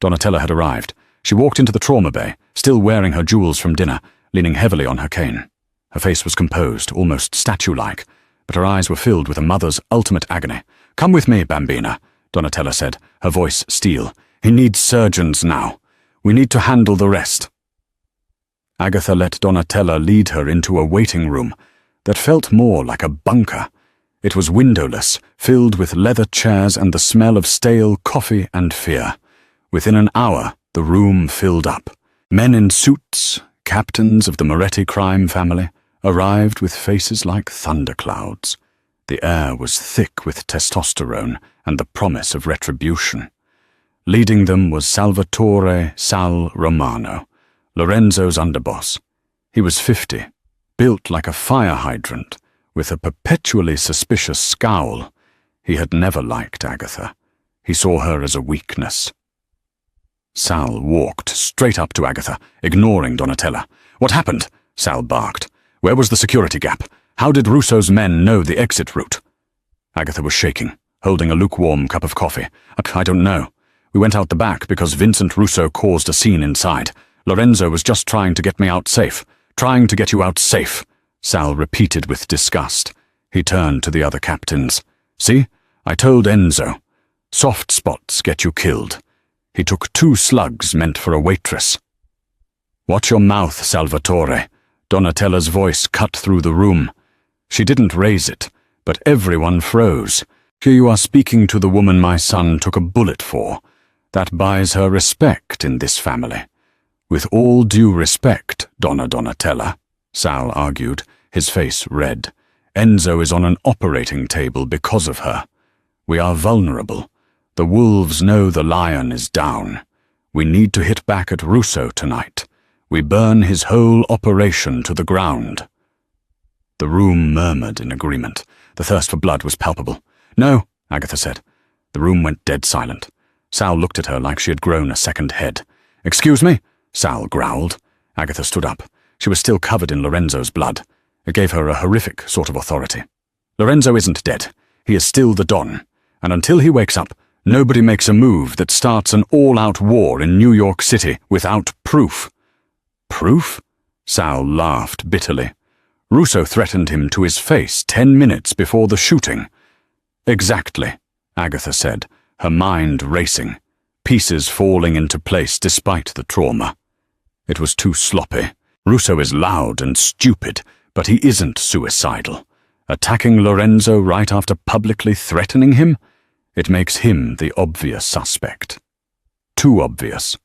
Donatella had arrived. She walked into the trauma bay, still wearing her jewels from dinner, leaning heavily on her cane. Her face was composed, almost statue-like, but her eyes were filled with a mother's ultimate agony. Come with me, Bambina, Donatella said, her voice steel. He needs surgeons now. We need to handle the rest." Agatha let Donatella lead her into a waiting room that felt more like a bunker. It was windowless, filled with leather chairs and the smell of stale coffee and fear. Within an hour, the room filled up. Men in suits, captains of the Moretti crime family, arrived with faces like thunderclouds. The air was thick with testosterone and the promise of retribution. Leading them was Salvatore Sal Romano, Lorenzo's underboss. He was 50, built like a fire hydrant, with a perpetually suspicious scowl. He had never liked Agatha. He saw her as a weakness. Sal walked straight up to Agatha, ignoring Donatella. "What happened?" Sal barked. "Where was the security gap? How did Russo's men know the exit route?" Agatha was shaking, holding a lukewarm cup of coffee. "I don't know. We went out the back because Vincent Russo caused a scene inside. Lorenzo was just trying to get me out safe. Trying to get you out safe," Sal repeated with disgust. He turned to the other captains. "See? I told Enzo. Soft spots get you killed. He took 2 slugs meant for a waitress." "Watch your mouth, Salvatore." Donatella's voice cut through the room. She didn't raise it, but everyone froze. "Here you are speaking to the woman my son took a bullet for. That buys her respect in this family." "With all due respect, Donna Donatella," Sal argued, his face red. "Enzo is on an operating table because of her. We are vulnerable. The wolves know the lion is down. We need to hit back at Russo tonight. We burn his whole operation to the ground." The room murmured in agreement. The thirst for blood was palpable. "No," Agatha said. The room went dead silent. Sal looked at her like she had grown a second head. "Excuse me?" Sal growled. Agatha stood up. She was still covered in Lorenzo's blood. It gave her a horrific sort of authority. "Lorenzo isn't dead. He is still the Don. And until he wakes up, nobody makes a move that starts an all-out war in New York City without proof." "Proof?" Sal laughed bitterly. "Russo threatened him to his face 10 minutes before the shooting." "Exactly," Agatha said, her mind racing, pieces falling into place despite the trauma. It was too sloppy. Russo is loud and stupid, but he isn't suicidal. Attacking Lorenzo right after publicly threatening him? It makes him the obvious suspect. Too obvious.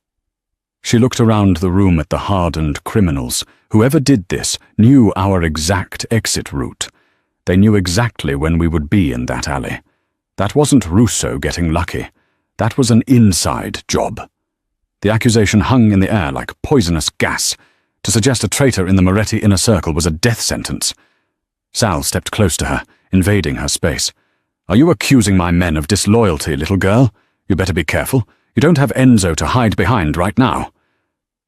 She looked around the room at the hardened criminals. Whoever did this knew our exact exit route. They knew exactly when we would be in that alley. That wasn't Russo getting lucky. That was an inside job. The accusation hung in the air like poisonous gas. To suggest a traitor in the Moretti inner circle was a death sentence. Sal stepped close to her, invading her space. "Are you accusing my men of disloyalty, little girl? You better be careful. You don't have Enzo to hide behind right now."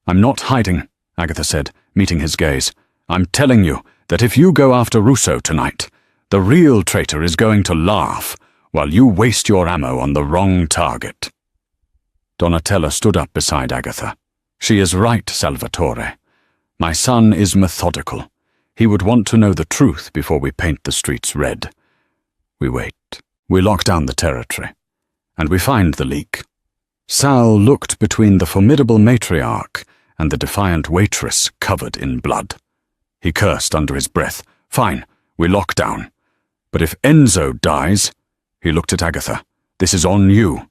"I'm not hiding," Agatha said, meeting his gaze. "I'm telling you that if you go after Russo tonight, the real traitor is going to laugh while you waste your ammo on the wrong target." Donatella stood up beside Agatha. "She is right, Salvatore. My son is methodical. He would want to know the truth before we paint the streets red. We wait. We lock down the territory. And we find the leak." Sal looked between the formidable matriarch and the defiant waitress covered in blood. He cursed under his breath. "Fine, we lock down. But if Enzo dies," he looked at Agatha, "this is on you."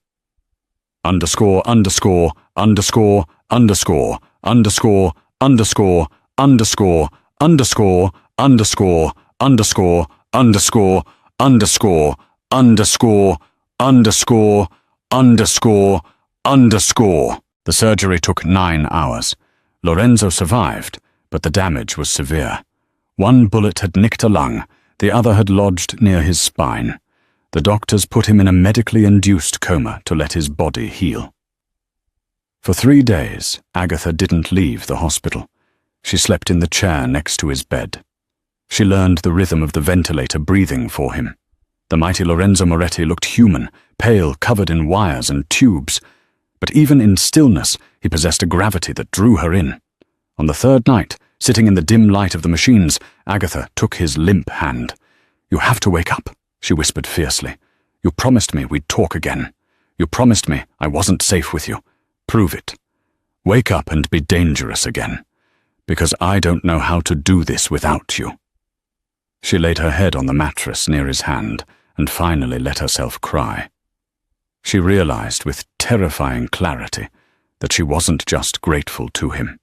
Underscore, underscore, underscore, underscore, underscore, underscore, underscore, underscore, underscore, underscore, underscore, underscore, underscore, underscore, underscore, underscore. The surgery took 9 hours. Lorenzo survived, but the damage was severe. One bullet had nicked a lung, the other had lodged near his spine. The doctors put him in a medically induced coma to let his body heal. For 3 days, Agatha didn't leave the hospital. She slept in the chair next to his bed. She learned the rhythm of the ventilator breathing for him. The mighty Lorenzo Moretti looked human, pale, covered in wires and tubes. But even in stillness, he possessed a gravity that drew her in. On the 3rd night, sitting in the dim light of the machines, Agatha took his limp hand. "You have to wake up," she whispered fiercely. "You promised me we'd talk again. You promised me I wasn't safe with you. Prove it." Wake up and be dangerous again, because I don't know how to do this without you." She laid her head on the mattress near his hand and finally let herself cry. She realized with terrifying clarity that she wasn't just grateful to him.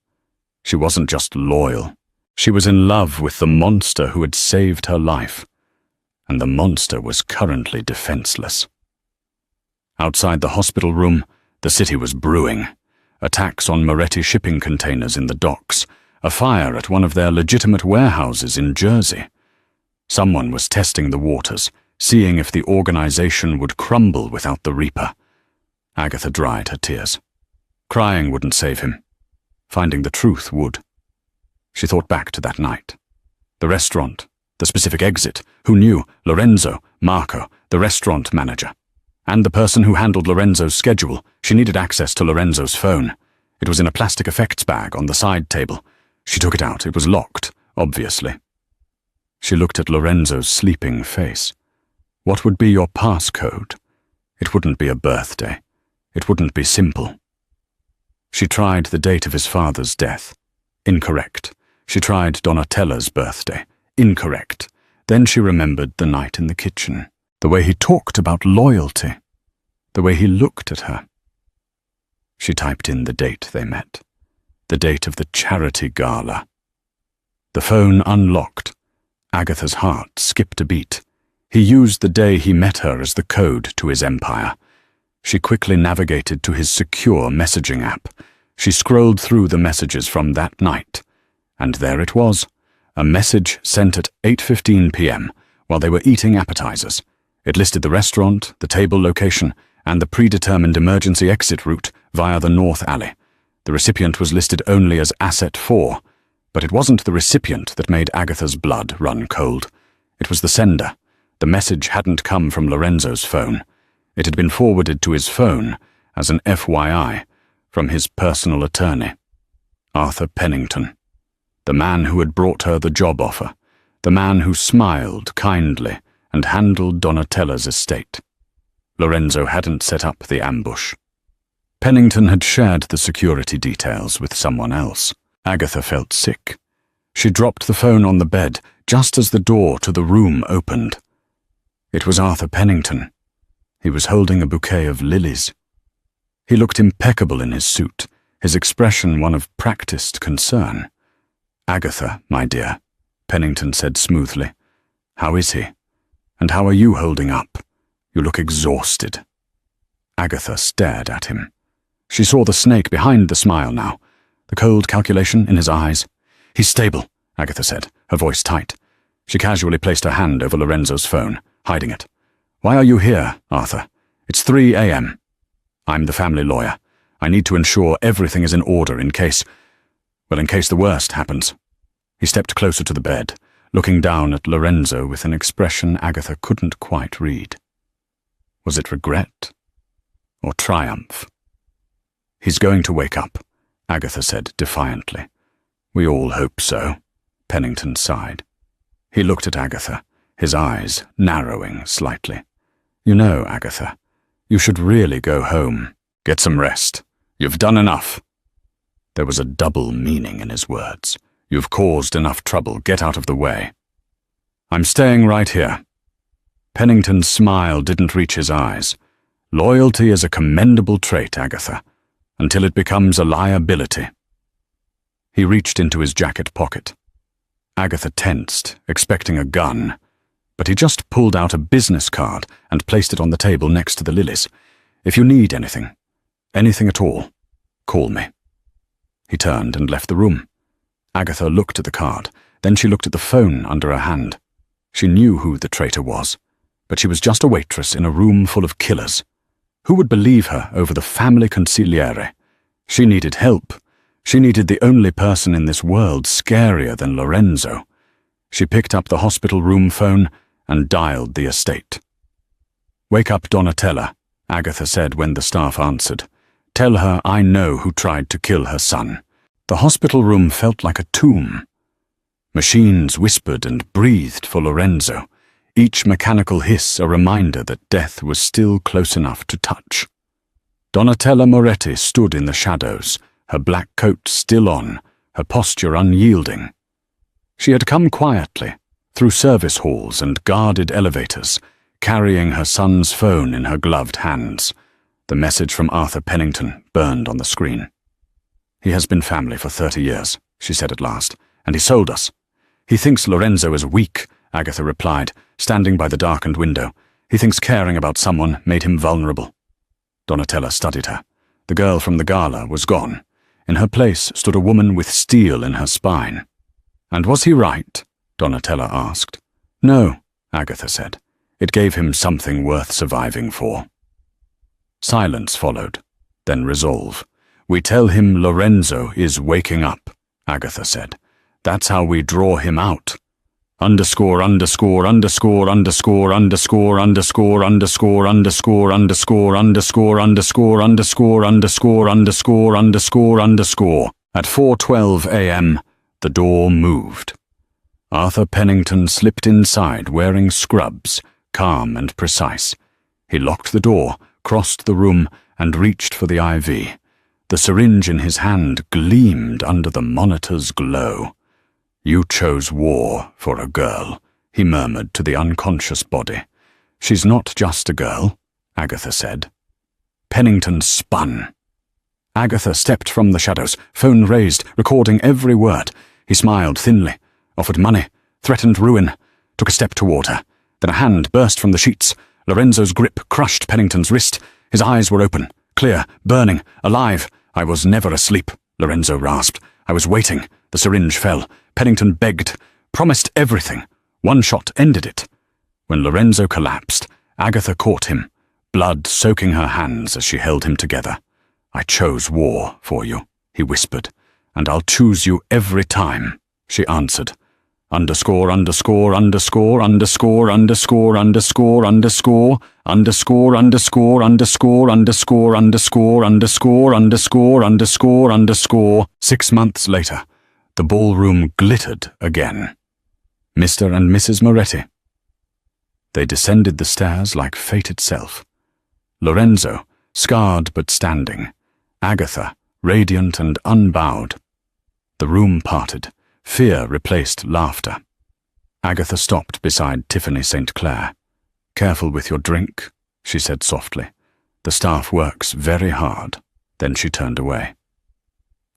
She wasn't just loyal. She was in love with the monster who had saved her life, and the monster was currently defenseless. Outside the hospital room, the city was brewing. Attacks on Moretti shipping containers in the docks, a fire at one of their legitimate warehouses in Jersey. Someone was testing the waters, seeing if the organization would crumble without the Reaper. Agatha dried her tears. Crying wouldn't save him. Finding the truth would. She thought back to that night. The restaurant, the specific exit, who knew? Lorenzo, Marco, the restaurant manager. And the person who handled Lorenzo's schedule. She needed access to Lorenzo's phone. It was in a plastic effects bag on the side table. She took it out. It was locked, obviously. She looked at Lorenzo's sleeping face. What would be your passcode? It wouldn't be a birthday. It wouldn't be simple. She tried the date of his father's death. Incorrect. She tried Donatella's birthday. Incorrect. Then she remembered the night in the kitchen. The way he talked about loyalty. The way he looked at her. She typed in the date they met. The date of the charity gala. The phone unlocked. Agatha's heart skipped a beat. He used the day he met her as the code to his empire. She quickly navigated to his secure messaging app. She scrolled through the messages from that night. And there it was. A message sent at 8:15 p.m. while they were eating appetizers. It listed the restaurant, the table location, and the predetermined emergency exit route via the north alley. The recipient was listed only as Asset 4, but it wasn't the recipient that made Agatha's blood run cold. It was the sender. The message hadn't come from Lorenzo's phone. It had been forwarded to his phone as an FYI from his personal attorney, Arthur Pennington, the man who had brought her the job offer, the man who smiled kindly and handled Donatella's estate. Lorenzo hadn't set up the ambush. Pennington had shared the security details with someone else. Agatha felt sick. She dropped the phone on the bed just as the door to the room opened. It was Arthur Pennington. He was holding a bouquet of lilies. He looked impeccable in his suit, his expression one of practiced concern. "Agatha, my dear," Pennington said smoothly. "How is he? And how are you holding up? You look exhausted." Agatha stared at him. She saw the snake behind the smile now, the cold calculation in his eyes. "He's stable," Agatha said, her voice tight. She casually placed her hand over Lorenzo's phone, hiding it. "Why are you here, Arthur? It's 3 a.m. I'm the family lawyer. I need to ensure everything is in order in case the worst happens." He stepped closer to the bed, looking down at Lorenzo with an expression Agatha couldn't quite read. Was it regret or triumph? "He's going to wake up," Agatha said defiantly. "We all hope so," Pennington sighed. He looked at Agatha, his eyes narrowing slightly. "You know, Agatha, you should really go home. Get some rest. You've done enough." There was a double meaning in his words. "You've caused enough trouble. Get out of the way." "I'm staying right here." Pennington's smile didn't reach his eyes. "Loyalty is a commendable trait, Agatha, until it becomes a liability." He reached into his jacket pocket. Agatha tensed, expecting a gun, but he just pulled out a business card and placed it on the table next to the lilies. "If you need anything at all, call me." He turned and left the room. Agatha looked at the card, then she looked at the phone under her hand. She knew who the traitor was, but she was just a waitress in a room full of killers. Who would believe her over the family consigliere? She needed help. She needed the only person in this world scarier than Lorenzo. She picked up the hospital room phone and dialed the estate. "Wake up Donatella," Agatha said when the staff answered. "Tell her I know who tried to kill her son." The hospital room felt like a tomb. Machines whispered and breathed for Lorenzo, each mechanical hiss a reminder that death was still close enough to touch. Donatella Moretti stood in the shadows, her black coat still on, her posture unyielding. She had come quietly, through service halls and guarded elevators, carrying her son's phone in her gloved hands. The message from Arthur Pennington burned on the screen. "He has been family for 30 years, she said at last, "and he sold us." "He thinks Lorenzo is weak," Agatha replied, standing by the darkened window. "He thinks caring about someone made him vulnerable." Donatella studied her. The girl from the gala was gone. In her place stood a woman with steel in her spine. "And was he right?" Donatella asked. "No," Agatha said. "It gave him something worth surviving for." Silence followed, then resolve. "We tell him Lorenzo is waking up," Agatha said. "That's how we draw him out. Underscore, underscore, underscore, underscore, underscore, underscore, underscore, underscore, underscore, underscore, underscore, underscore, underscore, underscore, underscore, underscore." At 4:12 a.m., the door moved. Arthur Pennington slipped inside wearing scrubs, calm and precise. He locked the door, crossed the room, and reached for the IV. The syringe in his hand gleamed under the monitor's glow. "You chose war for a girl," he murmured to the unconscious body. "She's not just a girl," Agatha said. Pennington spun. Agatha stepped from the shadows, phone raised, recording every word. He smiled thinly, offered money, threatened ruin, took a step toward her. Then a hand burst from the sheets. Lorenzo's grip crushed Pennington's wrist. His eyes were open, clear, burning, alive. "I was never asleep," Lorenzo rasped. "I was waiting." The syringe fell. Pennington begged, promised everything. One shot ended it. When Lorenzo collapsed, Agatha caught him, blood soaking her hands as she held him together. "I chose war for you," he whispered. "And I'll choose you every time," she answered. Underscore, underscore, underscore, underscore, underscore, underscore, underscore, underscore, underscore, underscore, underscore, underscore, underscore, underscore, underscore, underscore. 6 months later, the ballroom glittered again. Mr. and Mrs. Moretti. They descended the stairs like fate itself. Lorenzo, scarred but standing. Agatha, radiant and unbowed. The room parted. Fear replaced laughter. Agatha stopped beside Tiffany St. Clair. "Careful with your drink," she said softly. "The staff works very hard." Then she turned away.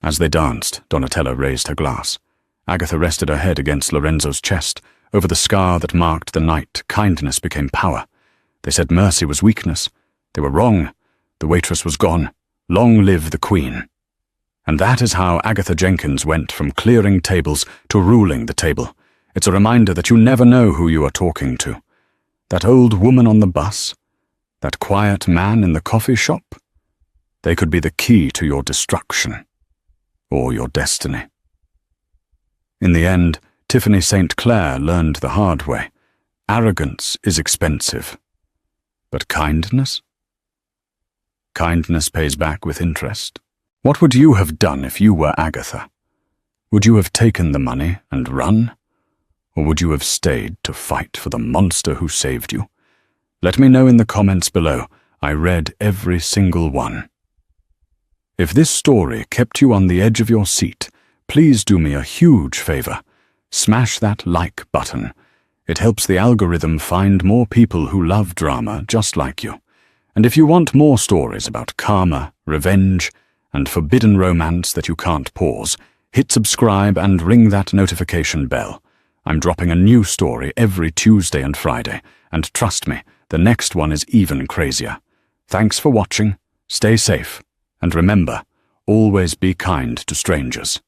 As they danced, Donatella raised her glass. Agatha rested her head against Lorenzo's chest. Over the scar that marked the night, kindness became power. They said mercy was weakness. They were wrong. The waitress was gone. Long live the Queen. And that is how Agatha Jenkins went from clearing tables to ruling the table. It's a reminder that you never know who you are talking to. That old woman on the bus? That quiet man in the coffee shop? They could be the key to your destruction. Or your destiny. In the end, Tiffany St. Clair learned the hard way. Arrogance is expensive. But kindness? Kindness pays back with interest. What would you have done if you were Agatha? Would you have taken the money and run? Or would you have stayed to fight for the monster who saved you? Let me know in the comments below. I read every single one. If this story kept you on the edge of your seat, please do me a huge favor. Smash that like button. It helps the algorithm find more people who love drama just like you. And if you want more stories about karma, revenge, and forbidden romance that you can't pause, hit subscribe and ring that notification bell. I'm dropping a new story every Tuesday and Friday, and trust me, the next one is even crazier. Thanks for watching, stay safe, and remember, always be kind to strangers.